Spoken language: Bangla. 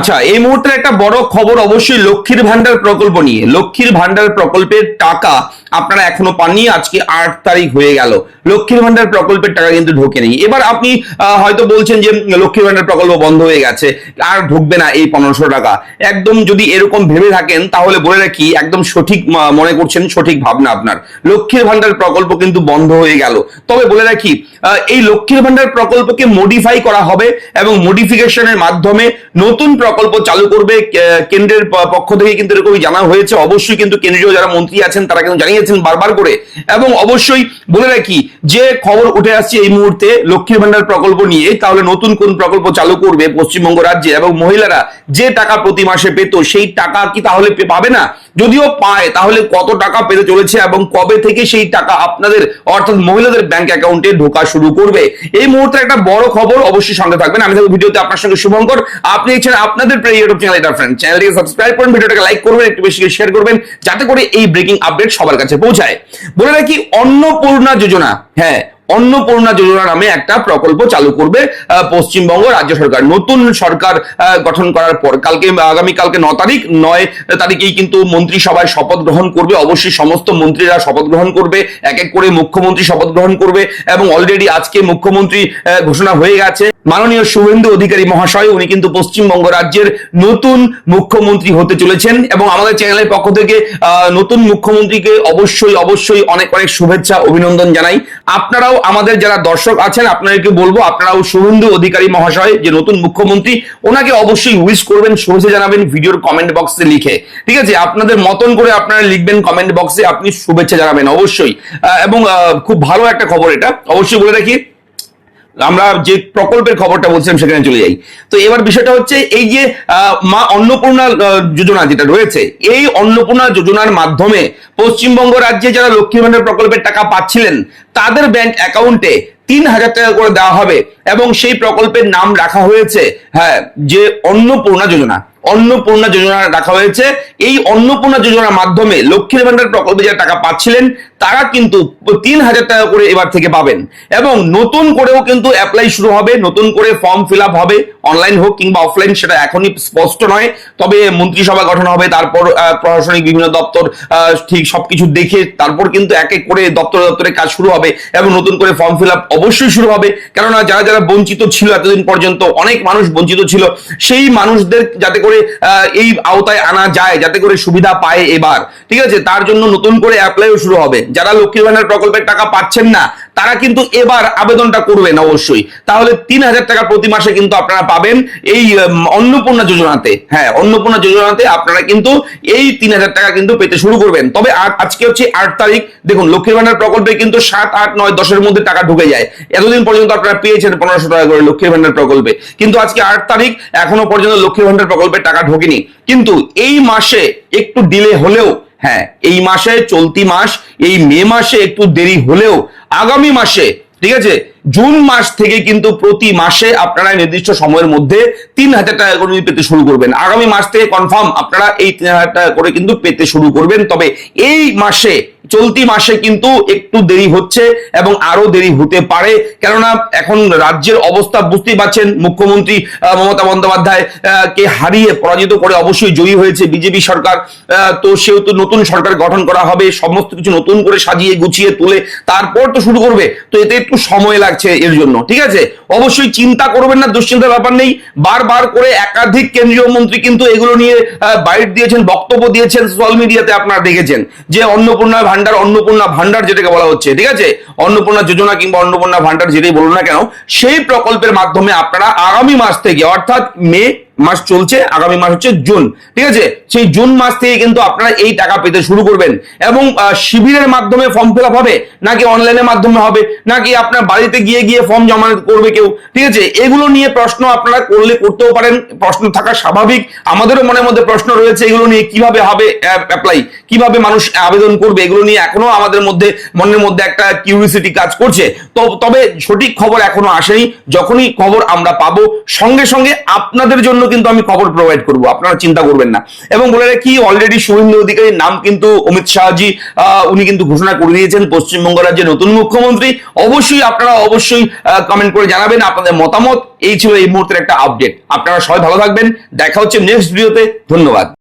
আচ্ছা, এই মুহূর্তে একটা বড় খবর অবশ্যই লক্ষ্মীর ভান্ডার প্রকল্প নিয়ে। লক্ষ্মীর ভান্ডার প্রকল্পের টাকা আপনারা এখনো পাননি, আজকে 8 তারিখ হয়ে গেল, লক্ষ্মীর ভান্ডার প্রকল্পের টাকা কিন্তু ঢোকেনি। এবার আপনি হয়তো বলছেন যে লক্ষ্মীর ভান্ডার প্রকল্প বন্ধ হয়ে গেছে, আর ঢুকবে না এই 1500 টাকা। একদম যদি এরকম ভেবে থাকেন তাহলে বলে রাখি, একদম সঠিক মনে করছেন, সঠিক ভাবনা আপনার। লক্ষ্মীর ভান্ডার প্রকল্প কিন্তু বন্ধ হয়ে গেল। তবে বলে রাখি, এই লক্ষ্মীর ভান্ডার প্রকল্পকে মডিফাই করা হবে এবং মডিফিকেশনের মাধ্যমে নতুন প্রকল্প চালু করবে কেন্দ্রের পক্ষ থেকে, কিন্তু এরকমই জানা হয়েছে। অবশ্যই কিন্তু কেন্দ্রীয় যারা মন্ত্রী আছেন তারা কিন্তু জানিয়েছেন বারবার করে। এবং অবশ্যই বলে রাখি, যে খবর উঠে আসছে এই মুহূর্তে লক্ষ্মীর ভান্ডার প্রকল্প নিয়ে, তাহলে নতুন কোন প্রকল্প চালু করবে পশ্চিমবঙ্গ রাজ্যে, এবং মহিলারা যে টাকা প্রতি মাসে পেত সেই টাকা কি তাহলে পাবে না? যদিও পায়, তাহলে কত টাকা পেতে চলেছে এবং কবে থেকে সেই টাকা আপনাদের অর্থাৎ মহিলাদের ব্যাংক অ্যাকাউন্টে ঢোকা শুরু করবে, এই মুহূর্তে একটা বড় খবর। অবশ্যই সঙ্গে থাকবেন। আমি থাকবো ভিডিওতে আপনার সঙ্গে শুভঙ্কর। আপনি এছাড়া আপনাদের প্রিয় ইউটিউব চ্যানেল এটা ফ্রেন্ড, চ্যানেলটিকে সাবস্ক্রাইব করুন, ভিডিওটাকে লাইক করবেন, একটু বেশি শেয়ার করবেন, যাতে করে এই ব্রেকিং আপডেট সবার কাছে পৌঁছায়। বলে রাখি, অন্নপূর্ণা যোজনা, হ্যাঁ, অন্নপূর্ণা যোজনা নামে একটা প্রকল্প চালু করবে পশ্চিমবঙ্গ রাজ্য সরকার। নতুন সরকার গঠন করার পর আগামীকালকে 9 তারিখেই কিন্তু মন্ত্রিসভায় শপথ গ্রহণ করবে। অবশ্যই সমস্ত মন্ত্রীরা শপথ গ্রহণ করবে, এক এক করে মুখ্যমন্ত্রী শপথ গ্রহণ করবে। এবং অলরেডি আজকে মুখ্যমন্ত্রী ঘোষণা হয়ে গেছে, মাননীয় শুভেন্দু অধিকারী মহাশয়, উনি কিন্তু পশ্চিমবঙ্গ রাজ্যের নতুন মুখ্যমন্ত্রী হতে চলেছেন। এবং আমাদের চ্যানেলের পক্ষ থেকে নতুন মুখ্যমন্ত্রীকে অবশ্যই অবশ্যই অনেক অনেক শুভেচ্ছা, অভিনন্দন জানাই। আপনারাও, আমাদের যারা দর্শক আছেন, আপনাদেরকে বলবো, আপনারাও শুভেন্দু অধিকারী মহাশয় যে নতুন মুখ্যমন্ত্রী, ওনাকে অবশ্যই উইশ করবেন, শুভেচ্ছা জানাবেন ভিডিওর কমেন্ট বক্সে লিখে। ঠিক আছে, আপনাদের মতন করে আপনারা লিখবেন কমেন্ট বক্সে, আপনি শুভেচ্ছা জানাবেন অবশ্যই। এবং খুব ভালো একটা খবর এটা, অবশ্যই বলে রাখি। আমরা যে প্রকল্পের খবরটা বলছিলাম সেখানে চলে যাই। তো এবার বিষয়টা হচ্ছে, এই যে মা অন্নপূর্ণা যোজনা যেটা রয়েছে, এই অন্নপূর্ণা যোজনার মাধ্যমে পশ্চিমবঙ্গ রাজ্যে যারা লক্ষ্মীর ভান্ডার প্রকল্পের টাকা পাচ্ছিলেন, তাদের ব্যাংক অ্যাকাউন্টে 3000 টাকা করে দেওয়া হবে। এবং সেই প্রকল্পের নাম রাখা হয়েছে, হ্যাঁ, যে অন্নপূর্ণা যোজনা। অন্নপূর্ণা যোজনা রাখা হয়েছে। এই অন্নপূর্ণা যোজনার মাধ্যমে লক্ষ্মীর ভান্ডার প্রকল্পে যারা টাকা পাচ্ছিলেন, তারা কিন্তু 3000 টাকা করে এবার থেকে পাবেন। এবং নতুন করেও কিন্তু অ্যাপ্লাই শুরু হবে, নতুন করে ফর্ম ফিল আপ হবে, অনলাইন হোক কিংবা অফলাইন সেটা এখনই স্পষ্ট নয়। তবে মন্ত্রিসভা গঠন হবে, তারপর প্রশাসনিক বিভিন্ন দপ্তর ঠিক সবকিছু দেখে তারপর কিন্তু এক এক করে দপ্তরে কাজ শুরু হবে এবং নতুন করে ফর্ম ফিল আপ অবশ্যই শুরু হবে। কেননা যারা যারা বঞ্চিত ছিল এতদিন পর্যন্ত, অনেক মানুষ বঞ্চিত ছিল, সেই মানুষদের যাতে করে এই আওতায় আনা যায়, যাতে করে সুবিধা পায় এবার, ঠিক আছে, তার জন্য নতুন করে অ্যাপ্লাইও শুরু হবে। যারা লক্ষ্মীর ভান্ডার প্রকল্পের টাকা পাচ্ছেন না, তারা কিন্তু এবার আবেদনটা করবেন অবশ্যই। তাহলে 3000 টাকা প্রতি মাসে কিন্তু আপনারা পাবেন এই অন্নপূর্ণা যোজনাতে। হ্যাঁ, অন্নপূর্ণা যোজনাতে আপনারা কিন্তু এই 3000 টাকা কিন্তু পেতে শুরু করবেন। তবে আজকে হচ্ছে 8 তারিখ। দেখুন, লক্ষ্মীর ভান্ডার প্রকল্পে কিন্তু 7, 8, 9, 10-এর মধ্যে টাকা ঢুকে যায়। এতদিন পর্যন্ত আপনারা পেয়েছেন 1500 টাকা করে লক্ষ্মীর ভান্ডার প্রকল্পে, কিন্তু আজকে 8 তারিখ, এখনো পর্যন্ত লক্ষ্মীর ভান্ডার প্রকল্পের টাকা ঢোকেনি। কিন্তু এই মাসে একটু ডিলে হলেও, হ্যাঁ, এই মাসে, চলতি মাস, এই মে মাসে একটু দেরি হলেও আগামী মাসে, ঠিক আছে, জুন মাস থেকে কিন্তু প্রতি মাসে আপনারা নির্দিষ্ট সময়ের মধ্যে 3000 টাকা করে পেতে শুরু করবেন। আগামী মাস থেকে কনফার্ম আপনারা এই 3000 টাকা করে কিন্তু পেতে শুরু করবেন। তবে এই মাসে, চলতি মাসে কিন্তু একটু দেরি হচ্ছে এবং আরো দেরি হতে পারে। কেননা এখন রাজ্যের অবস্থা বুঝতেই পারছেন, মুখ্যমন্ত্রী মমতা বন্দ্যোপাধ্যায় কে হারিয়ে, পরাজিত করে অবশ্যই জয়ী হয়েছে বিজেপি সরকার। তো সেহেতু নতুন সরকার গঠন করা হবে, সমস্ত কিছু নতুন করে সাজিয়ে গুছিয়ে তুলে তারপর তো শুরু করবে। তো এতে একটু সময় লাগছে এর জন্য, ঠিক আছে। অবশ্যই চিন্তা করবেন না, দুশ্চিন্তার ব্যাপার নেই। বারবার করে একাধিক কেন্দ্রীয় মন্ত্রী কিন্তু এগুলো নিয়ে বাইট দিয়েছেন, বক্তব্য দিয়েছেন, সোশ্যাল মিডিয়াতে আপনারা দেখেছেন যে অন্নপূর্ণা ভান্ডার যেটাকে বলা হচ্ছে, ঠিক আছে, অন্নপূর্ণা যোজনা কিংবা অন্নপূর্ণা ভান্ডার যেটাই বলুন না কেন, সেই প্রকল্পের মাধ্যমে আপনারা আগামী মাস থেকে, অর্থাৎ মে মাস চলছে, আগামী মাস হচ্ছে জুন, ঠিক আছে, সেই জুন মাস থেকে কিন্তু আপনারা এই টাকা পেতে শুরু করবেন। এবং শিবিরের মাধ্যমে ফর্ম ফিল আপ হবে, নাকি অনলাইনের মাধ্যমে হবে, নাকি আপনার বাড়িতে গিয়ে গিয়ে ফর্ম জমা করবে কেউ, ঠিক আছে, এগুলো নিয়ে প্রশ্ন আপনারা করতেও পারেন। প্রশ্ন থাকা স্বাভাবিক, আমাদেরও মনের মধ্যে প্রশ্ন রয়েছে এগুলো নিয়ে, কিভাবে হবে অ্যাপ্লাই, কিভাবে মানুষ আবেদন করবে, এগুলো নিয়ে এখনো আমাদের মধ্যে মনের মধ্যে একটা কিউরিওসিটি কাজ করছে। তবে সঠিক খবর এখনো আসেনি। যখনই খবর আমরা পাবো সঙ্গে সঙ্গে আপনাদের জন্য কিন্তু আমি খবর প্রোভাইড করব, আপনারা চিন্তা করবেন না। এবং বলে রাখি, অলরেডি শুভেন্দু অধিকারীর নাম কিন্তু অমিত শাহজি উনি কিন্তু ঘোষণা করে দিয়েছেন পশ্চিমবঙ্গ রাজ্যের নতুন মুখ্যমন্ত্রী। অবশ্যই আপনারা কমেন্ট করে জানাবেন আপনাদের মতামত। এই ছিল এই মুহূর্তের একটা আপডেট। আপনারা সবাই ভালো থাকবেন, দেখা হচ্ছে নেক্সট ভিডিওতে। ধন্যবাদ।